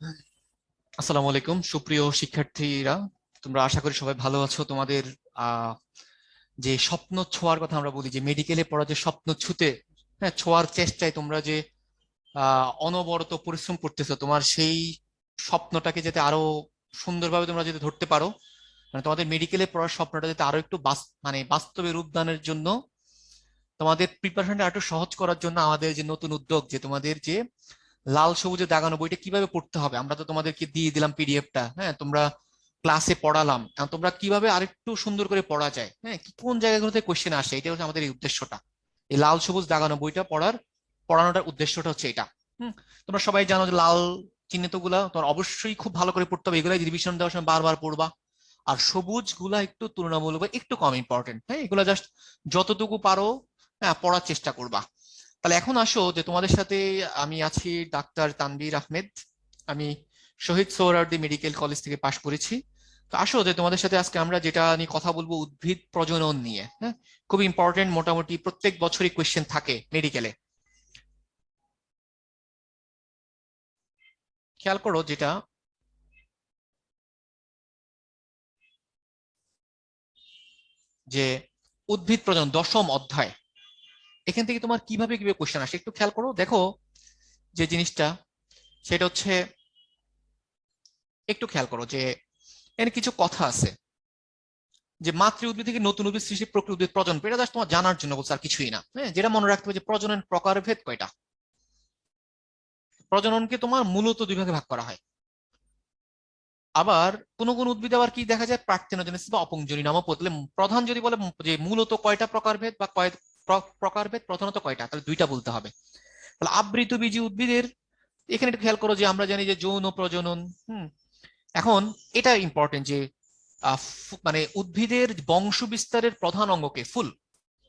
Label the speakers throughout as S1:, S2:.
S1: আসসালামু আলাইকুম সুপ্রিয় শিক্ষার্থীরা, তোমরা আশা করি সবাই ভালো আছো। তোমাদের আহ যে স্বপ্ন ছোঁয়ার কথা আমরা বলি, যে মেডিকেলে পড়া, যে স্বপ্ন ছুতে, হ্যাঁ, ছোঁয়ার চেষ্টায় তোমরা যে অনবরত পরিশ্রম করতেছো, তোমার সেই স্বপ্নটাকে যাতে আরো সুন্দরভাবে তোমরা যদি ধরতে পারো, মানে তোমাদের মেডিকেলে পড়ার স্বপ্নটা যাতে আরো একটু মানে বাস্তবে রূপদানের জন্য, তোমাদের প্রিপারেশনটা একটু সহজ করার জন্য আমাদের যে নতুন উদ্যোগ, যে তোমাদের যে লাল সবুজে দাগানো বইটা কিভাবে পড়তে হবে, আমরা তো তোমাদেরকে দিয়ে দিলাম পিডিএফটা, হ্যাঁ, তোমরা ক্লাসে পড়ালাম, এখন তোমরা কিভাবে আরেকটু সুন্দর করে পড়া যায়, হ্যাঁ, কি কোন জায়গাগুলোতে কোশ্চেন আসে, এটা হচ্ছে আমাদের এই উদ্দেশ্যটা। এই লাল সবুজ দাগানো বইটা পড়ানোটার উদ্দেশ্যটা হচ্ছে এটা। হুম। তোমরা সবাই জানো যে লাল চিহ্নিত গুলা তোমার অবশ্যই খুব ভালো করে পড়তে হবে, এগুলো রিভিশন দেওয়ার সময় বারবার পড়বা। আর সবুজ গুলা একটু তুলনামূলক একটু কম ইম্পর্টেন্ট, হ্যাঁ, এগুলো জাস্ট যতটুকু পারো, হ্যাঁ, পড়ার চেষ্টা করবা। তাহলে এখন আসো যে তোমাদের সাথে আমি আছি ডাক্তার তানভীর আহমেদ। আমি শহীদ সোহরাওয়ার্দী মেডিকেল কলেজ থেকে পাশ করেছি। তো আসো যে তোমাদের সাথে আজকে আমরা যেটা নিয়ে কথা বলবো, উদ্ভিদ প্রজনন নিয়ে, হ্যাঁ, খুব ইম্পর্টেন্ট, মোটামুটি প্রত্যেক বছরই কোয়েশ্চেন থাকে মেডিকেলে। খেয়াল করো যেটা, যে উদ্ভিদ প্রজনন দশম অধ্যায়, এখান থেকে তোমার কিভাবে কিভাবে কোয়েশ্চেন আসে একটু খেয়াল করো, দেখো যে জিনিসটা, সেটা হচ্ছে, একটু খেয়াল করো যে এখানে কিছু কথা আছে, যে মাতৃ উদ্ভিদ থেকে নতুন উদ্ভিদ সৃষ্টি প্রক্রিয়া, উদ্ভিদ প্রজনন, এটা জাস্ট তোমার জানার জন্য বলছে, আর কিছুই না। হ্যাঁ, যেটা মনে রাখতে হবে যে প্রজনন প্রকারভেদ কয়টা। প্রজননকে তোমার মূলত দুই ভাগে ভাগ করা হয়। আবার কোন কোন উদ্ভিদ আবার কি দেখা যায়, পার্থেনোজেনেসিস বা অপুংজনি নামও বদলে। প্রধান যদি বলে যে মূলত কয়টা প্রকারভেদ বা কয় প্রকারভেদ, প্রধানত কয়টা, তাহলে দুইটা বলতে হবে। তাহলে আবৃতবীজী উদ্ভিদের এখানে একটু খেয়াল করো যে আমরা জানি যে যৌন প্রজনন। হুম। এখন এটা ইম্পর্টেন্ট যে মানে উদ্ভিদের বংশ বিস্তারের প্রধান অঙ্গকে ফুল,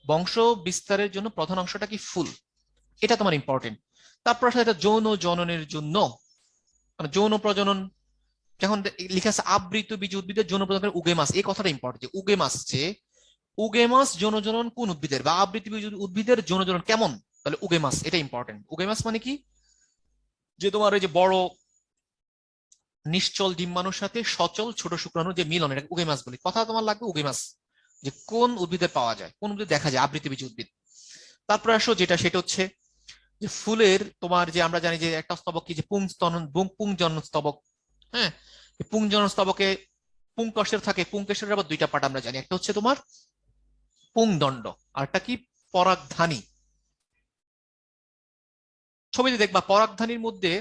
S1: বংশ বিস্তারের জন্য প্রধান অংশটা কি ফুল, এটা তোমার ইম্পর্টেন্ট। তারপর আসলে এটা যৌন জননের জন্য, মানে যৌন প্রজনন, যখন লেখা আছে আবৃত বীজ উদ্ভিদের যৌন প্রজননের উগেমাস, এই কথাটা ইম্পর্টেন্ট যে উগেমাস, যে উগেমাস যৌন জনন কোন উদ্ভিদের, বা আবৃত বীজ উদ্ভিদের যৌন জনন কেমন, তাহলে উগেমাস এটা ইম্পর্টেন্ট। উগেমাস মানে কি, যে তোমার এই যে বড় নিশ্চল ডিম্বাণুর সাথে সচল ছোট শুক্রাণু যে মিলন, এটা উগেমাস বলি, কথা তোমার লাগবে উগেমাস, যে কোন উদ্ভিদে পাওয়া যায়, কোন উদ্ভিদে দেখা যায় আবৃত বীজ উদ্ভিদ। তারপরে আসো যেটা, সেটা হচ্ছে যে ফুলের তোমার, যে আমরা জানি যে একটা স্তবক কি, যে পুংজনন স্তবক, হ্যাঁ, পুংজনন স্তবকে পুংকশের থাকে, পুংকেশের আবার দুইটা পার্ট আমরা জানি, একটা হচ্ছে তোমার পুংদণ্ড, আর একটা কি পরাগধানী। ছবিতে দেখবা পরাগধানীর মধ্যে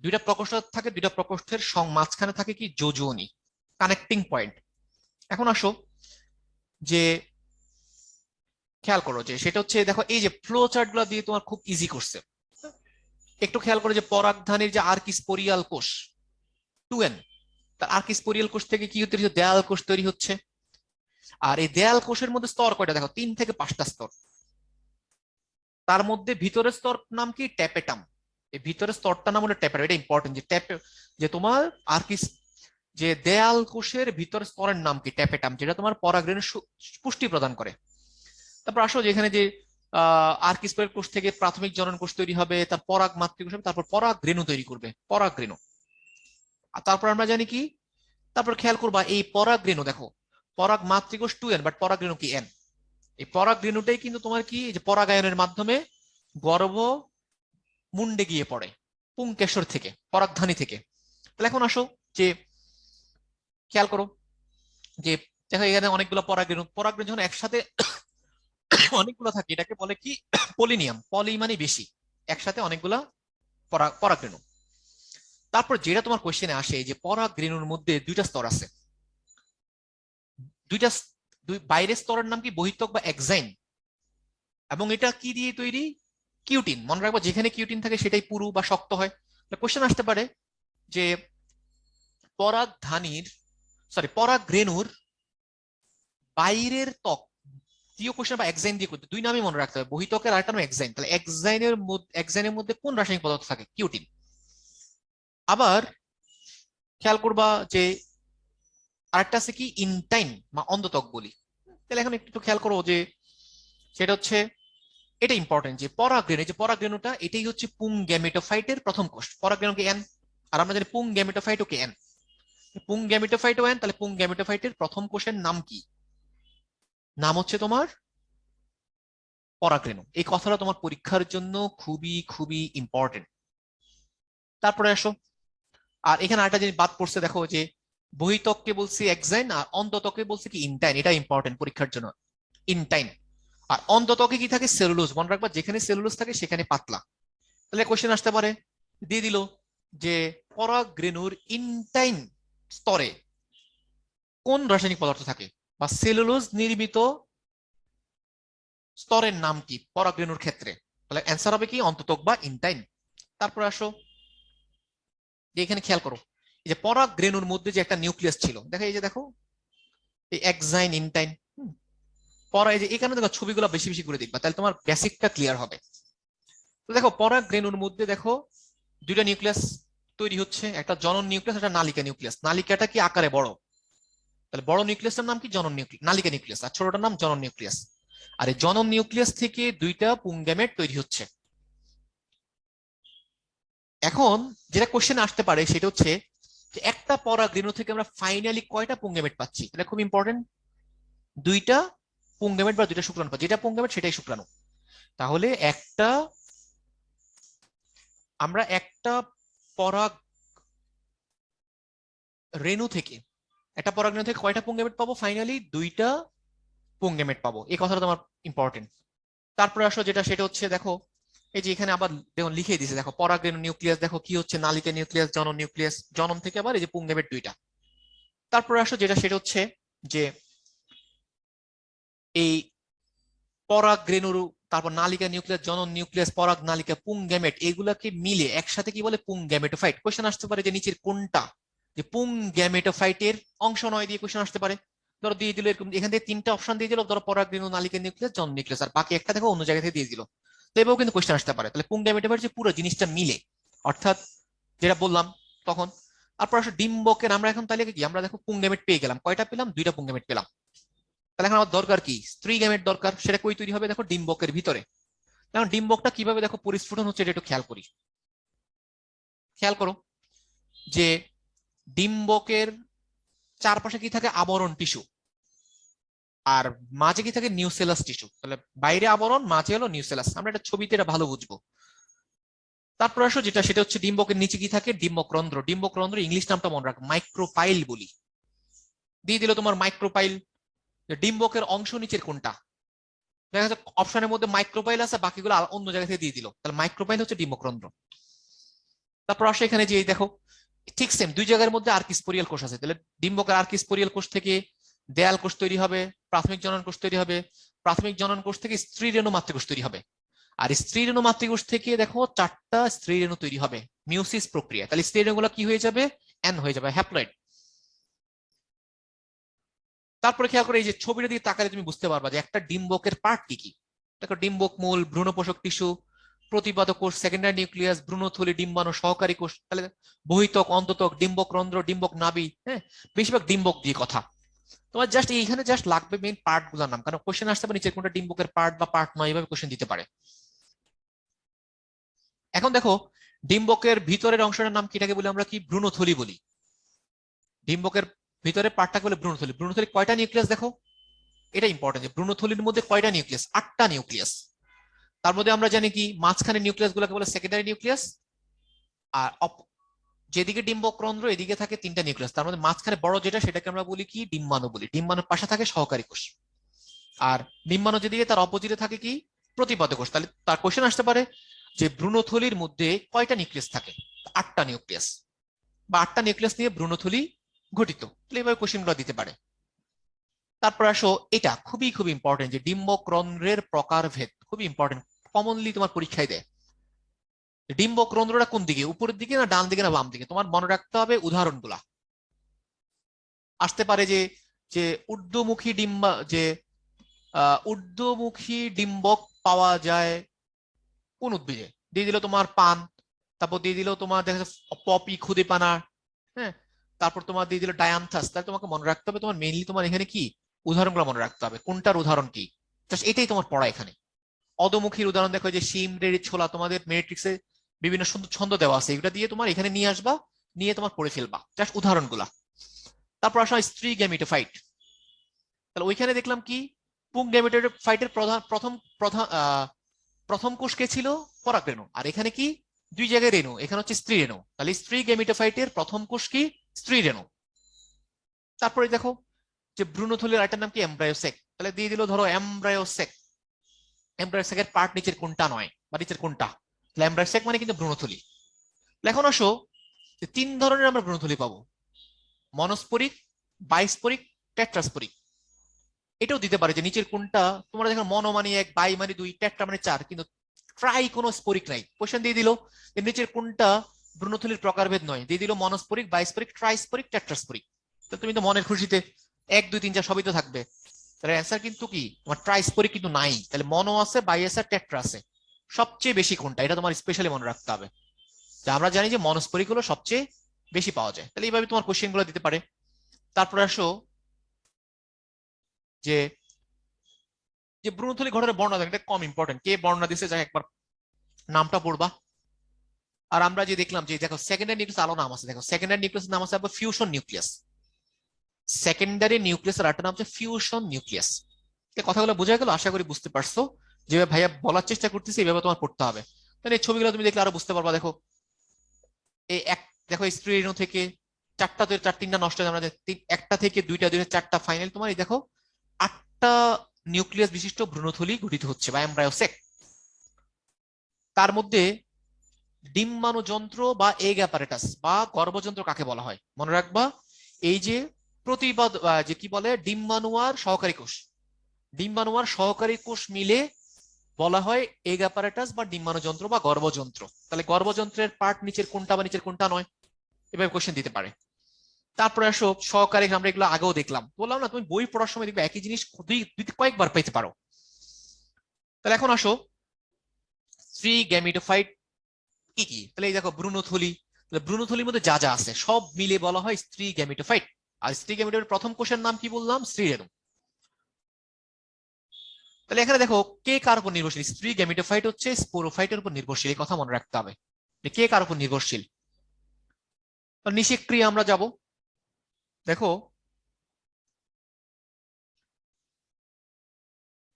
S1: দুইটা প্রকোষ্ঠ থাকে, দুইটা প্রকোষ্ঠের মাঝখানে থাকে কি যোজনী, কানেক্টিং পয়েন্ট। এখন আসো যে খেয়াল করো যে সেটা হচ্ছে, দেখো এই যে ফ্লো চার্ট গুলো দিয়ে তোমার খুব ইজি করছে। একটু খেয়াল করো যে পরাগধানীর যে আর্কিস্পোরিয়াল কোষ 2N, তার আর্কিস্পোরিয়াল কোষ থেকে কি তৈরি হচ্ছে, দেয়াল কোষ তৈরি হচ্ছে। আর এই দেয়াল কোষের মধ্যে স্তর কয়টা, দেখো 3 থেকে 5টা স্তর। তার মধ্যে ভিতরের স্তর নাম কি, ট্যাপেটাম। এই ভিতরের স্তরটার নাম হলো ট্যাপেটাম, এটা ইম্পর্টেন্ট, যে যে তোমার আর্কিস, যে দেয়াল কোষের ভিতরের স্তরের নাম কি, ট্যাপেটাম, যেটা তোমার পরাগরেণু পুষ্টি প্রদান করে। তারপর আসো যে এখানে যে আর্কিস্পোরিয়াল কোষ থেকে প্রাথমিক জনন কোষ তৈরি হবে, তার পরাগ মাতৃকোষ হবে, তারপর পরাগরেণু তৈরি করবে, পরাগরেণু। আর তারপর আমরা জানি কি, তারপর খেয়াল করবা এই পরাগরেণু, দেখো পরাগ মাতৃকোষ 2N, বাট পরাগরেণু কি N। এই পরাগরেণুটাই কিন্তু তোমার কি, এই যে পরাগায়নের মাধ্যমে গর্ভ মুন্ডে গিয়ে পড়ে, পুংকেশর থেকে, পরাগধানী থেকে। তাহলে এখন আসো যে খেয়াল করো যে, দেখো এখানে অনেকগুলো পরাগরেণু, পরাগরেণু যখন একসাথে অনেকগুলো থাকে, এটাকে বলে কি পলিনিয়াম, পলি মানে বেশি, একসাথে অনেকগুলা পরাগরেণু। তারপর যেটা তোমার কোশ্চেনে আসে, যে পরাগরেণুর মধ্যে দুইটা স্তর আছে, দুইটা বাইরের স্তরের নাম কি বহিত্বক বা এক্সাইন, এবং এটা কি দিয়ে তৈরি, কিউটিন। মনে রাখবো যেখানে কিউটিন থাকে সেটাই পুরু বা শক্ত হয়। কোশ্চেন আসতে পারে যে পরাগধানীর, সরি পরাগরেণুর বাইরের ত্বক, দ্বিতীয় কোশ্চেন বা এক্সাইন দিয়ে করতে, দুই নামই মনে রাখতে হবে, বহিত্বকের আরেকটা নাম এক্সাইন। তাহলে এক্সাইনের মধ্যে কোন রাসায়নিক পদার্থ থাকে, কিউটিন। আবার খেয়াল করবা যে আরেকটা আছে কি ইনটাইন বা অন্ধত্বক বলি। তাহলে এখন একটু খেয়াল করো যে সেটা হচ্ছে, এটা ইম্পর্টেন্ট, যে পরাগরেণু, যে পরাগরেণুটা এটাই হচ্ছে পুং গ্যামেটোফাইটের প্রথম কোষ, পরাগরেণুকে এন। আর আমরা জানি পুং গ্যামেটোফাইট ওকে এন, পুং গ্যামেটোফাইট ও এন, তাহলে পুং গ্যামেটোফাইটের প্রথম কোষের নাম কি? নাম হচ্ছে তোমার পরাগরেণু। এই কথাটা তোমার পরীক্ষার জন্য খুবই খুবই ইম্পর্টেন্ট। তারপরে আসো, আর এখানে আরেকটা জিনিস বাদ পড়ছে, দেখো যে বহিত্বককে বলছি এক্সাইন আর অন্তত্বকে বলছি কি ইনটাইন, এটা ইম্পর্টেন্ট পরীক্ষার জন্য, ইনটাইন। আর অন্তত্বকে কি থাকে? সেলুলোজ। মনে রাখবা যেখানে সেলুলোজ থাকে সেখানে পাতলা। তাহলে কোশ্চেন আসতে পারে, দিয়ে দিল যে পরাগরেণুর ইনটাইন স্তরে কোন রাসায়নিক পদার্থ থাকে, বা সেলুলোজ নির্মিত স্তরের নাম কি পরাগরেণুর ক্ষেত্রে? তাহলে অ্যান্সার হবে কি অন্ততক বা ইনটাইন। তারপরে আসো, যে এখানে খেয়াল করো, এই যে পরাগরেণুর মধ্যে যে একটা নিউক্লিয়াস ছিল, দেখো এই যে দেখো এই এক্সাইন ইনটাইন পরা, এই যে এখানে দেখো ছবিগুলো বেশি বেশি করে দেখবা, তাহলে তোমার বেসিকটা ক্লিয়ার হবে। তো দেখো পরাগরেণুর মধ্যে দেখো দুইটা নিউক্লিয়াস তৈরি হচ্ছে, একটা জনন নিউক্লিয়াস, একটা নালিকা নিউক্লিয়াস। নালিকাটা কি আকারে বড়, তাহলে বড় নিউক্লিয়াসটার নাম কি জনন নিউক্লিয়াস, নালিকা নিউক্লিয়াস, আর ছোটটার নাম জনন নিউক্লিয়াস। আর এই জনন নিউক্লিয়াস থেকে দুইটা পুংগ্যামেট তৈরি হচ্ছে। এখন যেটা কোশ্চেন আসতে পারে সেটা হচ্ছে যে একটা পরাগরেণু থেকে আমরা ফাইনালি কয়টা পুংগ্যামেট পাচ্ছি? এটা খুব ইম্পর্টেন্ট। দুইটা পুংগ্যামেট বা দুইটা শুক্রাণু পাচ্ছি, যেটা পুংগ্যামেট সেটাই শুক্রাণু। তাহলে আমরা একটা পরাগ রেণু থেকে, একটা পরাগরেণু থেকে কয়টা পুংগ্যামেট পাবো? ফাইনালি দুইটা পুংগ্যামেট পাবো। এই কথাটা তোমার ইম্পর্টেন্ট। তারপরে আসো যেটা, সেটা হচ্ছে দেখো এই যে এখানে আবার দেখো লিখে দিয়েছে, দেখো পরাগরেণু নিউক্লিয়াস, দেখো কি হচ্ছে নালিকা নিউক্লিয়াস, জনন নিউক্লিয়াস, জনন থেকে আবার এই যে পুংগ্যামেট দুইটা। তারপরে আসো যেটা, সেটা হচ্ছে যে এই পরাগরেণুর, তারপর নালিকা নিউক্লিয়াস, জনন নিউক্লিয়াস, পরাগ নালিকা, পুংগ্যামেট, এগুলাকে মিলে একসাথে কি বলে? পুংগ্যামেটোফাইট। কোশ্চেন আসতে পারে যে নিচের কোনটা যে পুংগ্যামেটোফাইটের অংশ নয়, দিয়ে কোশ্চেন আসতে পারে। ধরো দিয়ে দিল এরকম, এখান থেকে তিনটা অপশন দিয়ে দিল, ধরো পরাগরেণু, নালিকা নিউক্লিয়াস, জনন নিউক্লিয়াস, আর বাকি একটা দেখো অন্য জায়গা থেকে দিয়ে দিল। তো এভাবেও কিন্তু কোশ্চেন আসতে পারে। তাহলে পুংগ্যামেটোফাইট যে পুরো জিনিসটা মিলে, অর্থাৎ যেটা বললাম তখন। তারপর আসলে ডিম্বকের, আমরা এখন তাহলে কি, আমরা দেখো পুংগ্যামেট পেয়ে গেলাম, কয়টা পেলাম? দুইটা পুংগ্যামেট পেলাম। তাহলে এখন আমার দরকার কি? স্ত্রী গ্যামেট দরকার। সেটা কই তৈরি হবে? দেখো ডিম্বকের ভিতরে। এখন ডিম্বকটা কিভাবে দেখো পরিস্ফুটন হচ্ছে, এটা একটু খেয়াল করি। খেয়াল করো যে ডিম্বকের চারপাশে কি থাকে? আবরণ টিস্যু, আর মাঝে কি থাকে? Nucellus tissue. তাহলে বাইরে আবরণ, মাঝে হলো নিউসেলাস। আমরা এটা ছবিতে এটা ভালো বুঝবো। তারপর আসো যেটা, সেটা হচ্ছে ডিম্বকের নিচে কি থাকে? ডিম্বকরন্ধ্র। ডিম্বকরন্ধ্র ইংলিশ নামটা মনে রাখ, মাইক্রোপাইল বলি। দিয়ে দিল তোমার মাইক্রোপাইল। ডিম্বকের অংশ নিচের কোনটা? দেখা যাচ্ছে অপশনের মধ্যে মাইক্রোপাইল আছে, বাকিগুলো অন্য জায়গা থেকে দিয়ে দিল, তাহলে মাইক্রোপাইল হচ্ছে ডিম্বকরন্ধ্র। তারপর আসে এখানে যে দেখো ঠিক সেম দুই জায়গার মধ্যে আর্কিস্পোরিয়াল কোষ আছে, তাহলে ডিম্বকের আর্কিস্পোরিয়াল কোষ থেকে দেয়াল কোষ তৈরি হবে, প্রাথমিক জনন কোষ তৈরি হবে, প্রাথমিক জনন কোষ থেকে স্ত্রী রেণু মাতৃকোষ তৈরি হবে, আর স্ত্রী রেণু মাতৃকোষ থেকে দেখো চারটা স্ত্রী রেণু তৈরি হবে, মিওসিস প্রক্রিয়া। তাহলে স্ত্রী রেণুগুলো কি হয়ে যাবে? এন হয়ে যাবে, হ্যাপ্লয়েড। তারপরে খেয়াল করে এই যে ছবিটা দিয়ে তাকালে তুমি বুঝতে পারবা যে একটা ডিম্বকের পার্ট কি কি। দেখো ডিম্বক মূল, ভ্রূণপোষক টিস্যু, প্রতিপাদক কোষ, সেকেন্ডারি নিউক্লিয়াস, ভ্রূণথলি, ডিম্বাণু, সহকারী কোষ। তাহলে বহিতক, অন্ততক, ডিম্বক রন্ধ্র, ডিম্বক নাভি, হ্যাঁ, বেশিরভাগ ডিম্বক দিয়ে কথা। তোমার জাস্ট এইখানে জাস্ট লাগবে মেইন পার্ট গুলোর নাম, কারণ কোশ্চেন আসতে পারে নিচে কোনটা ডিম্বকের পার্ট বা পার্ট নয়, এভাবে কোশ্চেন দিতে পারে। এখন দেখো ডিম্বকের ভিতরের অংশটার নাম কি? এটাকে বলি আমরা কি? ভ্রূণথলি বলি। ডিম্বকের ভিতরে পার্টটাকে বলে ভ্রূণথলি। ভ্রূণথলি কয়টা নিউক্লিয়াস দেখো, এটা ইম্পর্টেন্ট, যে ভ্রূণথলির মধ্যে কয়টা নিউক্লিয়াস? 8টা নিউক্লিয়াস। তার মধ্যে আমরা জানি কি মাঝখানে নিউক্লিয়াস গুলোকে বলে সেকেন্ডারি নিউক্লিয়াস, আর যেদিকে ডিম্বকরন্ধ্র এদিকে থাকে 3টা নিউক্লিয়াস। তার মধ্যে মাঝখানে বড় যেটা, সেটাকে আমরা বলি কি? ডিম্বাণু বলি। ডিম্বাণুর পাশে থাকে সহকারী কোষ, আর ডিম্বাণু যেদিকে তার অপোজিটে থাকে কি? প্রতিপাদক কোষ। তাহলে তার কোশ্চেন আসতে পারে যে ভ্রূণথলির মধ্যে কয়টা নিউক্লিয়াস থাকে? 8টা নিউক্লিয়াস, বা 8টা নিউক্লিয়াস নিয়ে ভ্রূণথলি গঠিত। তাহলে এইভাবে কোশ্চেন গুলো দিতে পারে। তারপর আসো, এটা খুবই খুবই ইম্পর্টেন্ট, যে ডিম্বকরন্ধ্রের প্রকারভেদ খুবই ইম্পর্টেন্ট, কমনলি তোমার পরীক্ষায় দেয়। ডিম্বকরন্ধ্রটা কোন দিকে, উপরের দিকে না ডান দিকে না বাম দিকে? তোমার মনে রাখতে হবে উদাহরণগুলা। আসতে পারে যে যে ঊর্ধ্বমুখী ডিম্বা, যে ঊর্ধ্বমুখী ডিম্বক পাওয়া যায় কোন উদ্ভিদে? দিয়ে দিল তোমার পান। তারপর দিয়ে দিল তোমার দেখা যাচ্ছে পপি, খুদে পানা, হ্যাঁ। তারপর তোমার দিয়ে দিল ডায়ান্থাস। তাহলে তোমাকে মনে রাখতে হবে, তোমার মেইনলি তোমার এখানে কি উদাহরণগুলো মনে রাখতে হবে, কোনটার উদাহরণ কি। জাস্ট এটাই তোমার পড়া এখানে। অদমুখীর উদাহরণ দেখো, যে শিম, রেড়ি, ছোলা, তোমাদের মেট্রিক্সে বিভিন্ন সুন্দর ছন্দ দেওয়া আছে, এগুলা দিয়ে তোমার এখানে নিয়ে আসবা, নিয়ে তোমার পড়ে ফেলবা, জাস্ট উদাহরণগুলা। তারপর আসলে স্ত্রী গ্যামিটোফাইট। তাহলে ওইখানে দেখলাম কি পুং গ্যামিটোফাইটের প্রথম কোষ কে ছিল? পরাগরেণু। আর এখানে কি দুই জায়গায় রেণু, এখানে হচ্ছে স্ত্রী রেণু। তাহলে স্ত্রী গ্যামিটোফাইটের প্রথম কোষ কি? স্ত্রী রেণু। তারপরে দেখো যে ভ্রূণথলির আরেকটার নাম কি? এমব্রায়োসেক। তাহলে দিয়ে দিল ধরো এমব্রায়োসেক। এমব্রায়োসেকের পার্ট নিচের কোনটা নয় বা নিচের কোনটা? তাহলে এমব্রায়োসেক মানে কিন্তু ভ্রূণথলি। এখন আসো যে তিন ধরনের আমরা ভ্রূণথলি পাবো, মনস্পরিক, বাইস্পরিক, টেট্রাস্পরিক। এটাও দিতে পারে যে নিচের কোনটা। তোমরা দেখো মনো মানে এক, বাই মানে দুই, টেট্রা মানে চার, কিন্তু ট্রাই কোনো স্পরিক নাই। কোশ্চেন দিয়ে দিল যে নিচের কোনটা ভ্রূণথলির প্রকারভেদ নয়, দিয়ে দিল মনস্পরিক, বাইস্পরিক, ট্রাইস্পরিক, টেট্রাস্পরিক। তো তুমি তো মনের খুশিতে 1 2 3 4 সবই তো থাকবে। তাহলে অ্যান্সার কিন্তু কি তোমার ট্রাইস্পরিক কিন্তু নাই। তাহলে মনো আছে, বাই আছে, টেট্রা আছে। সবচেয়ে বেশি কোনটা এটা তোমার স্পেশালি মনে রাখতে হবে। যে আমরা জানি যে মনস্পরিক গুলো সবচেয়ে বেশি পাওয়া যায়। তাহলে এইভাবে তোমার কোশ্চেন গুলো দিতে পারে। তারপরে আসো যে যে ভ্রূণথলি গঠনের বর্ণনা দেন, এটা কম ইম্পর্টেন্ট, কে বর্ণনা দিছে যাই একবার নামটা পড়বা। আর আমরা যে দেখলাম যে দেখো সেকেন্ডারি নিউক্লিয়াস আলো নাম আছে, দেখো সেকেন্ডারি নিউক্লিয়াস নাম আছে আবার ফিউশন নিউক্লিয়াস। সেকেন্ডারি নিউক্লিয়াসের আরেকটা নাম হচ্ছে ফিউশন নিউক্লিয়াস। কথাগুলো বোঝা গেল? আশা করি বুঝতে পারছো। যেভাবে ভাইয়া বলার চেষ্টা করতেছি এইভাবে তোমার পড়তে হবে। তাহলে এই ছবিগুলো তুমি দেখলে আরো বুঝতে পারবা। দেখো এই এক, দেখো স্ত্রী রেণু থেকে চারটা, তো তিনটা নষ্ট হয়ে আমরা একটা থেকে দুইটা, দুইটা চারটা, ফাইনাল তোমার এই দেখো 8টা নিউক্লিয়াস বিশিষ্ট ভ্রূণথলি গঠিত হচ্ছে বা এমব্রায়োসেক। তার মধ্যে ডিম্বাণু যন্ত্র বা এগ অ্যাপারেটাস বা গর্ভযন্ত্র কাকে বলা হয় মনে রাখবা। এই যে প্রতিবাদ যে কি বলে ডিম্বাণু আর সহকারী কোষ, ডিম্বাণু আর সহকারী কোষ মিলে বলা হয় এগ অ্যাপারেটাস বা ডিম্বাণু যন্ত্র বা গর্ভযন্ত্র। তাহলে গর্ভযন্ত্রের পার্ট নিচের কোনটা বা নিচের কোনটা নয়, এভাবে কোশ্চেন দিতে পারে। তারপরে আসো সহকারী, আমরা এগুলো আগেও দেখলাম, বললাম না তুমি বই পড়ার সময় দেখবে একই জিনিস কয়েকবার পেতে পারো। তাহলে এখন আসো স্ত্রী গ্যামিটোফাইট কি কি। তাহলে এই দেখো ভ্রূণথলি, তাহলে ভ্রূণথলির মধ্যে যা যা আছে সব মিলে বলা হয় স্ত্রী গ্যামিটোফাইট। আর স্ত্রী গ্যামিটোফাইটের প্রথম কোষের নাম কি বললাম? স্ত্রী রেণু। তাহলে এখানে দেখো কে কার উপর নির্ভরশীল? স্ত্রী গ্যামিটোফাইট হচ্ছে স্পোরোফাইটের উপর নির্ভরশীল, এই কথা মনে রাখতে হবে। কে কার উপর নির্ভরশীল? নিষেক ক্রিয়া আমরা যাব। দেখো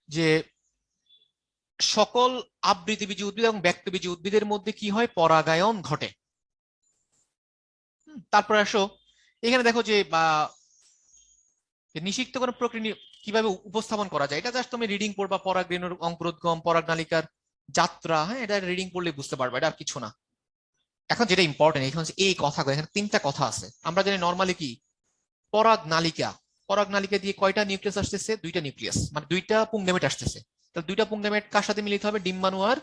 S1: যে সকল আবৃতবীজী উদ্ভিদ এবং ব্যক্তবীজী উদ্ভিদের মধ্যে কি হয়? পরাগায়ন ঘটে। তারপরে আসো এখানে দেখো যে নিষিক্ত কোন প্রক্রিয়া কিভাবে উপস্থাপন করা যায়, এটা জাস্ট তুমি রিডিং পড়বা, পরাগরেণুর অঙ্কুরোদ্গম, পরাগনালিকার যাত্রা, হ্যাঁ এটা রিডিং পড়লে বুঝতে পারবে, এটা আর কিছু না। এখন যেটা ইম্পর্টেন্ট এখানে হচ্ছে এই কথা, এখানে 3টা কথা আছে। আমরা জানি নর্মালি কি পরাগনালিকা, পরাগনালিকা দিয়ে কয়টা নিউক্লিয়াস আসতেছে? 2টা নিউক্লিয়াস, মানে 2টা পুংগেমেট আসতেছে। তাহলে 2টা পুংগেমেট কার সাথে মিলিত হবে? ডিম্বাণু আর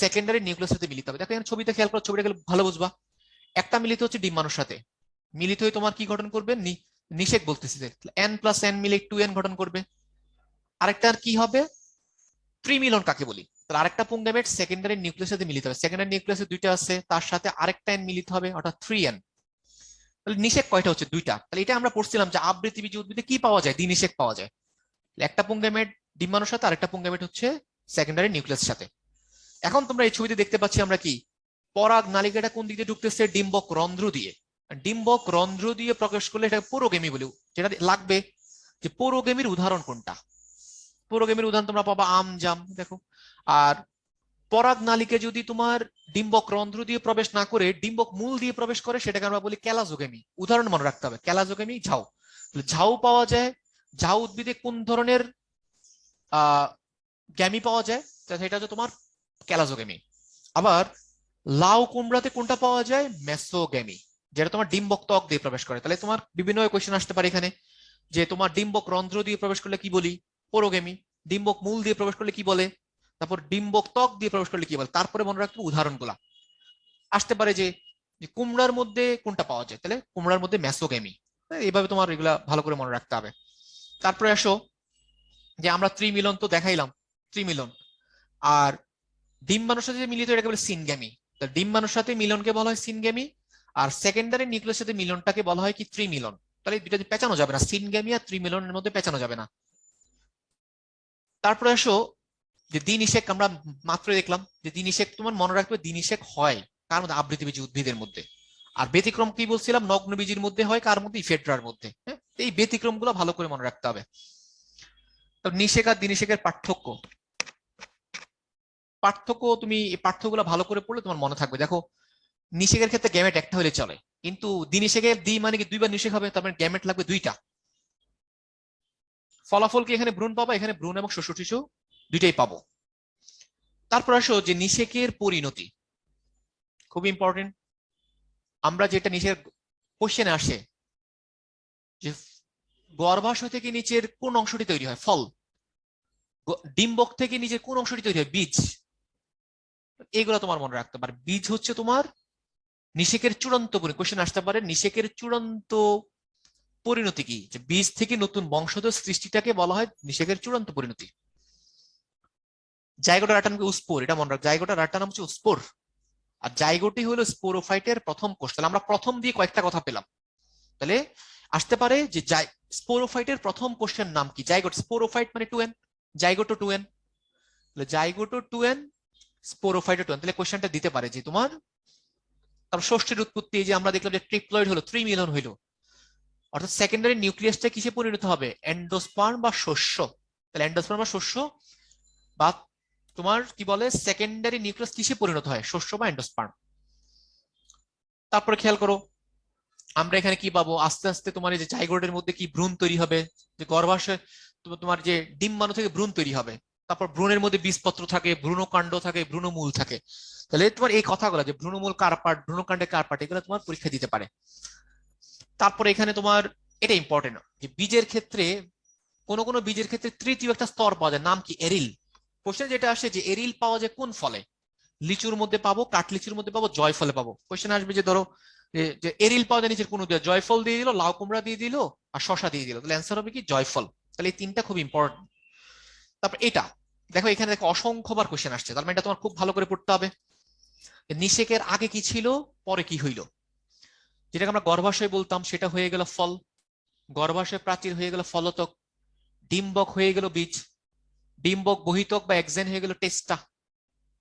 S1: সেকেন্ডারি নিউক্লিয়াস সাথে মিলিত হবে। দেখো এখানে ছবিতে খেয়াল করো, ছবিটা গেলে ভালো বুঝবা। একটা মিলিত হচ্ছে ডিম্বাণুর সাথে, মিলিত হয়ে তোমার কি গঠন করবে? নিষেক বলতেছি যে n+n মিলে 2n গঠন করবে। আরেকটা আর কি হবে? ত্রিমিলন কাকে বলি? তাহলে আরেকটা পুংগেমেট সেকেন্ডারি নিউক্লিয়াসের সাথে মিলিত হবে, সেকেন্ডারি নিউক্লিয়াসে 2টা আছে, তার সাথে আরেকটা n মিলিত হবে, অর্থাৎ 3n। তাহলে নিষেক কয়টা হচ্ছে? 2টা। তাহলে এটা আমরা পড়ছিলাম যে আবৃতবীজী উদ্ভিদে কি পাওয়া যায়? দ্বিনিষেক পাওয়া যায়। একটা পুংগেমেট ডিম্বাণুর সাথে, আরেকটা পুংগেমেট হচ্ছে সেকেন্ডারি নিউক্লিয়াসের সাথে। এখন তোমরা এই ছবিতে দেখতে পাচ্ছি আমরা কি পরাগ নালিকাটা কোন দিক দিয়ে ঢুকতেছে? ডিম্বক রন্ধ্র দিয়ে। ডিম্বক রন্ধ্র দিয়ে প্রকাশ করলে এটা পুরোগেমি বলি। যেটা লাগবে যে পুরোগেমির উদাহরণ কোনটা? পুরোগেমির উদাহরণ তোমরা পাবা আম, জাম। দেখো আর পরাগ নালিকে যদি তোমার ডিম্বক রন্ধ্র দিয়ে প্রবেশ না করে ডিম্বক মূল দিয়ে প্রবেশ করে সেটাকে আমরা বলি ক্যালাজোগেমি। উদাহরণ মনে রাখতে হবে, ক্যালাজোগেমি, ঝাউ। ঝাউ পাওয়া যায়, ঝাউ উদ্ভিদে কোন ধরনের গ্যামি পাওয়া যায়? সেটা হচ্ছে তোমার ক্যালাজোগেমি। আবার লাউ কুমড়াতে কোনটা পাওয়া যায়? মেসোগ্যামি, যেটা তোমার ডিম্বক ত্বক দিয়ে প্রবেশ করে। তাহলে তোমার বিভিন্ন কোয়েশ্চেন আসতে পারে এখানে যে তোমার ডিম্বক রন্ধ্র দিয়ে প্রবেশ করলে কি বলি? পোরোগেমি। ডিম্বক মূল দিয়ে প্রবেশ করলে কি বলে? তারপর ডিম্বক ত্বক দিয়ে প্রবেশ করলে কি বলে? তারপরে মনে রাখতে উদাহরণগুলা আসতে পারে যে কুমড়ার মধ্যে কোনটা পাওয়া যায়? তাহলে কুমড়ার মধ্যে মেসোগ্যামি। এইভাবে তোমার এগুলা ভালো করে মনে রাখতে হবে। তারপরে আসো যে আমরা ত্রিমিলন তো দেখাইলাম, ত্রিমিলন। আর ডিম্বাণুর সাথে যে মিলিত এটাকে বলে সিনগ্যামি। ডিম্বাণুর সাথে মিলনকে বলা হয় সিনগ্যামি, আর সেকেন্ডারি নিউক্লিয়াসের সাথে মিলনটাকে বলা হয় কি? ত্রিমিলন। তাহলে দুইটা পেঁচানো যাবে না, সিনগ্যামি আর ত্রিমিলনের মধ্যে পেঁচানো যাবে না। তারপরে আসো যে দ্বিনিষেক, আমরা মাত্র দেখলাম যে দ্বিনিষেক তোমার মনে রাখবে দ্বিনিষেক হয় কার মধ্যে? আবৃতবীজী উদ্ভিদের মধ্যে। আর ব্যতিক্রম কি বলছিলাম, নগ্নবীজির মধ্যে হয়, কার মধ্যে, ইফেড্রার মধ্যে। হ্যাঁ, এই ব্যতিক্রম গুলো ভালো করে মনে রাখতে হবে। তো নিষেক আর দিনিষেকের পার্থক্য, তুমি এই পার্থক্যগুলো ভালো করে পড়লে তোমার মনে থাকবে। দেখো, নিষেকের ক্ষেত্রে গ্যামেট একটা হলে চলে, কিন্তু দিনিষেকের দ্বি মানে কি দুইবার নিষেক হবে, তার মানে গ্যামেট লাগবে দুইটা। ফলাফল কি এখানে ভ্রূণ পাবো, এখানে ভ্রূণ এবং শোষক টিস্যু দুইটাই পাবো। তারপর আসো যে নিষেকের পরিণতি, খুব ইম্পর্টেন্ট। আমরা যেটা নিচের কোশ্চেনে আসে যে গর্ভাশয় থেকে নিচের কোন অংশটি তৈরি হয়, ফল। ডিম্বক থেকে নিচের কোন অংশটি তৈরি হয়, বীজ। এগুলো তোমার মনে রাখতে পারে। বীজ হচ্ছে তোমার নিষেকের চূড়ান্ত পরিণতি। কোশ্চেন আসতে পারে নিষেকের চূড়ান্ত পরিণতি কি, যে বীজ থেকে নতুন বংশধর সৃষ্টিটাকে বলা হয় নিষেকের চূড়ান্ত পরিণতি। জাইগোটা রাটার নাম উস্পোর, এটা মনে রাখ, জাইগোটা রাটার নাম হচ্ছে উস্পোর, আর জাইগোটি হলো স্পোরোফাইটের প্রথম কোষ। তাহলে আমরা প্রথম দিয়ে কয়েকটা কথা পেলাম। তাহলে আসতে পারে যে স্পোরোফাইটের প্রথম কোষের নাম কি, জাইগোট। স্পোরোফাইট মানে 2n, জাইগোটো 2n, তাহলে জাইগোটো 2n, স্পোরোফাইটো 2n। তাহলে কোশ্চেনটা দিতে পারে যে তোমার, তারপর ষষ্ঠীর উৎপত্তি, যে আমরা দেখলাম যে ট্রিপ্লয়েড হলো, 3 মিলন হইলো, অর্থাৎ সেকেন্ডারি নিউক্লিয়াসটা কিসে পরিণত হবে, এন্ডোস্পার্ম বা শস্য। তাহলে এন্ডোস্পার্ম বা শস্য, বা তোমার কি বলে সেকেন্ডারি নিউক্লিয়াস কিসে পরিণত হয়, শস্য বা এন্ডোস্পার্ম। তারপরে খেয়াল করো আমরা এখানে কি পাবো, আস্তে আস্তে তোমার এই যে জাইগোটের মধ্যে কি ভ্রূণ তৈরি হবে, যে গর্ভাশয় তোমার যে ডিম্বাণু থেকে ভ্রূণ তৈরি হবে। তারপর ভ্রূণের মধ্যে বীজপত্র থাকে, ভ্রূণকাণ্ড থাকে, ভ্রূণমূল থাকে। তাহলে তোমার এই কথাগুলো যে ভ্রূণমূল কার পার্ট, ভ্রূণকাণ্ডে কার পার্ট, এগুলো তোমার পরীক্ষা দিতে পারে। তারপরে এখানে তোমার এটা ইম্পর্টেন্ট যে বীজের ক্ষেত্রে কোন কোন বীজের ক্ষেত্রে তৃতীয় একটা স্তর পাওয়া যায়, নাম কি, এরিল। কোশ্চেন যেটা আসে যে এরিল পাওয়া যায় কোন ফলে, লিচুর মধ্যে পাবো, কাঠলিচুর মধ্যে পাবো, জয়ফলে পাবো। কোশ্চেন আসবে যে ধরো যে এরিল পাওয়া যায় নিচের কোন দিয়ে, জয়ফল দিয়ে দিল, লাউ কুমড়া দিয়ে দিল, আর শশা দিয়ে দিল, তাহলে অ্যান্সার হবে কি, জয়ফল। তাহলে এই তিনটা খুব ইম্পর্টেন্ট। তারপর এটা দেখো, এখানে দেখো অসংখ্যবার কোশ্চেন আসছে, তার মানে এটা তোমার খুব ভালো করে পড়তে হবে। নিষেকের আগে কি ছিল, পরে কি হইল। যেটাকে আমরা গর্ভাশয় বলতাম সেটা হয়ে গেল ফল, গর্ভাশয় প্রাচীর হয়ে গেল ফলতক, ডিম্বক হয়ে গেল বীজ, ডিম্বক বহিতক বা এক্সেন হয়ে গেল টেস্টা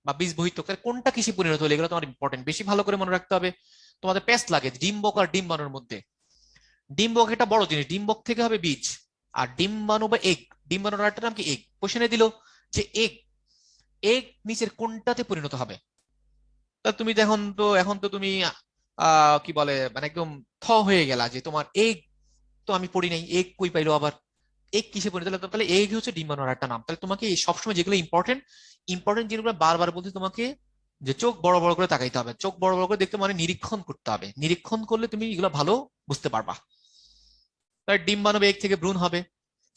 S1: বা বীজ বহিতক। তাহলে কোনটা কিসে পরিণত হলো, এগুলো তোমার ইম্পর্টেন্ট, বেশি ভালো করে মনে রাখতে হবে। তোমাদের পেস্ট লাগে ডিম্বক আর ডিম্বাণুর মধ্যে। ডিম্বক এটা বড় জিনিস, ডিম্বক থেকে হবে বীজ, আর ডিম্বাণু বা এগ, ডিম্বাণুর আরেকটা নাম কি, এগ। কোশ্চেনে দিল যে এগ, এগ নিচের কোনটাতে পরিণত হবে। তা তুমি দেখুন তো, এখন তো তুমি কি বলে মানে একদম হয়ে গেলা যে তোমার এগ তো আমি পড়ি নাই, এগ কই পাইলো আবার, এগ কিসে পরিণত হলো। তাহলে এগ হচ্ছে ডিম্বাণুর একটা নাম। তাহলে তোমাকে সবসময় যেগুলো ইম্পর্টেন্ট, ইম্পর্টেন্ট জিনিসগুলো বারবার বলতে তোমাকে যে চোখ বড় বড় করে তাকাইতে হবে, চোখ বড় বড় করে দেখতে মানে নিরীক্ষণ করতে হবে, নিরীক্ষণ করলে তুমি এগুলো ভালো বুঝতে পারবা। তাহলে ডিম্বাণু বা এগ থেকে ভ্রূণ হবে,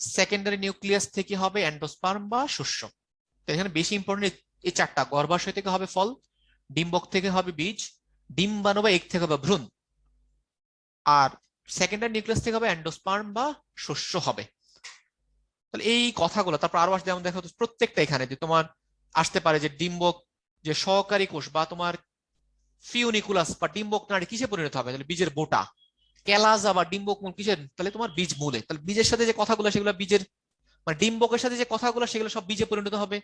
S1: সেকেন্ডারি নিউক্লিয়াস থেকে হবে এন্ডোস্পার্ম বা শস্য। তো এখানে বেশি ইম্পর্টেন্ট এই চারটা, গর্ভাশয় থেকে হবে ফল, ডিম্বক থেকে হবে বীজ, ডিম্বাণু বা এগ থেকে হবে ভ্রূণ, আর সেকেন্ডারি নিউক্লিয়াস থেকে হবে এন্ডোস্পার্ম বা শস্য হবে। তাহলে এই কথাগুলো, তারপর আরো আসলে যেমন দেখো প্রত্যেকটা এখানে যে তোমার আসতে পারে যে ডিম্বক, যে সহকারী কোষ বা তোমার ফিউনিকুলাস বা ডিম্বক নাড়ি কিসে পরিণত হবে, তাহলে বীজের বোটা, ক্যালাজা বা ডিম্বক মূল কিসের, তাহলে তোমার বীজ মূলে। তাহলে বীজের সাথে যে কথাগুলো সেগুলো বীজের, মানে ডিম্বকের সাথে যে কথাগুলো সেগুলো সব বীজে পরিণত হবে।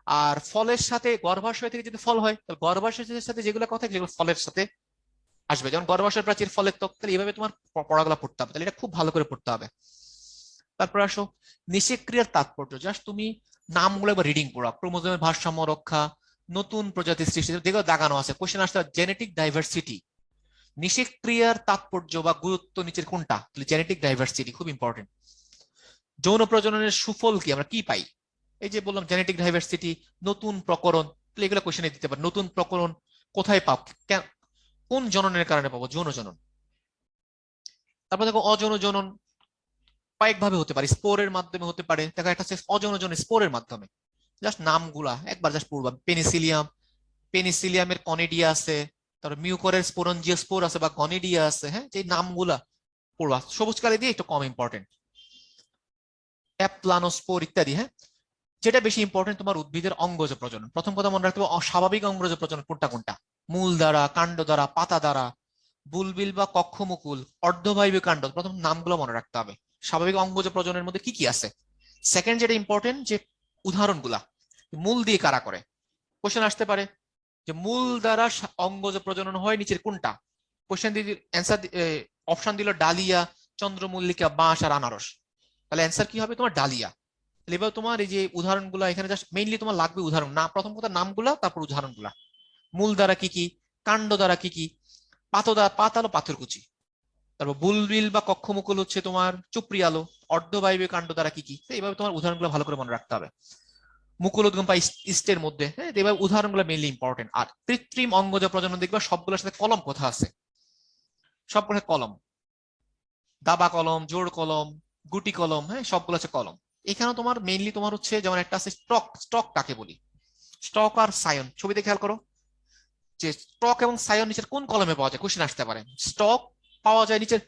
S1: আর ফলের সাথে গর্ভাশয় থেকে যদি ফল হয়, তাহলে গর্ভাশয়ের সাথে যেগুলো কথা সেগুলো ফলের সাথে আসবে, যেমন গর্ভাশয় প্রাচীর, ফলের ত্বক। তাহলে এইভাবে তোমার পড়াগুলো পড়তে হবে, তাহলে এটা খুব ভালো করে পড়তে হবে। তারপর আসো নিষেক ক্রিয়ার তাৎপর্য, জাস্ট তুমি নামগুলো একবার রিডিং পড়া, ক্রোমোজোমের ভারসাম্য রক্ষা, নতুন প্রজাতি সৃষ্টি, যেগুলো দাগানো আছে। কোশ্চেন আসতে জেনেটিক ডাইভার্সিটি, নিষেক ক্রিয়ার তাৎপর্য বা গুরুত্ব নিচের কোনটা, জেনেটিক ডাইভার্সিটি খুব ইম্পর্টেন্ট। যৌন প্রজননের সুফল কি, আমরা কি পাই, এই যে বললাম জেনেটিক ডাইভার্সিটি, নতুন প্রকরণ, তাহলে এগুলো কোশ্চেনে দিতে পারে। নতুন প্রকরণ কোথায় পাব, কোন জননের কারণে পাবো, যৌন জনন। তারপর দেখো অযৌন জনন কয়েকভাবে হতে পারে, স্পোরের মাধ্যমে হতে পারে, দেখো একটা হচ্ছে অযৌন জনন স্পোরের মাধ্যমে। জাস্ট নামগুলা একবার জাস্ট পড়বা, পেনিসিলিয়াম, পেনিসিলিয়ামের কনিডিয়া আছে, তারপর মিউকরের স্পোরঞ্জিও স্পোর আছে বা গনিডিয়া আছে। হ্যাঁ, যে নামগুলা পড়বা সবুজ কালি দিয়ে, একটু কম ইম্পর্টেন্ট, অ্যাপ্লানোস্পোর ইত্যাদি। হ্যাঁ, যেটা বেশি ইম্পর্টেন্ট তোমার উদ্ভিদের অঙ্গজ প্রজনন। প্রথম কথা মনে রাখতে হবে অস্বাভাবিক অঙ্গজ প্রজনন কোনটা কোনটা, মূল দ্বারা, কাণ্ড দ্বারা, পাতা দ্বারা, বুলবিল বা কক্ষমুকুল, অর্ধবায়বীয় কাণ্ড। প্রথম নামগুলো মনে রাখতে হবে, স্বাভাবিক অঙ্গজ প্রজননের মধ্যে কি কি আছে। সেকেন্ড যেটা ইম্পর্টেন্ট যে উদাহরণগুলা, মূল দিয়ে কারা করে। কোশ্চেন আসতে পারে যে মূল দ্বারা অঙ্গজ প্রজনন হয় নিচের কোনটা, কোশ্চেন দিয়ে অ্যান্সার অপশন দিল ডালিয়া, চন্দ্রমল্লিকা, বাঁশ আর আনারস, তাহলে অ্যান্সার কি হবে তোমার ডালিয়া। এবার তোমার এই যে উদাহরণগুলো এখানে জাস্ট মেইনলি তোমার লাগবে উদাহরণ না, প্রথম কথা নামগুলা, তারপর উদাহরণগুলা। মূল দ্বারা কি কি, কাণ্ড দ্বারা কি কি, পাত আলো পাথরকুচি, তারপর বুলবিল বা কক্ষমুকুল হচ্ছে তোমার চুপড়ি আলো, অর্ধবায়বীয় কাণ্ড দ্বারা কি কি। এইভাবে তোমার উদাহরণগুলো ভালো করে মনে রাখতে হবে। মুকুল উদ্গম বা ইস্টের মধ্যে, হ্যাঁ এইভাবে উদাহরণগুলো মেইনলি ইম্পর্টেন্ট। আর কৃত্রিম অঙ্গজ প্রজনন দেখবা সবগুলোর সাথে কলম কথা আছে, সবগুলো কলম, দাবা কলম, জোড় কলম, গুটি কলম, হ্যাঁ সবগুলো আছে কলম। এখানে তোমার মেইনলি তোমার হচ্ছে যেমন একটা আছে স্টক, স্টক কাকে বলি, স্টক আর সায়ন, ছবিতে খেয়াল করো যে স্টক এবং সায়ন নিচের কোন কলমে পাওয়া যায়, কোশ্চেন আসতে পারে। স্টক পাওয়া যায় নিচের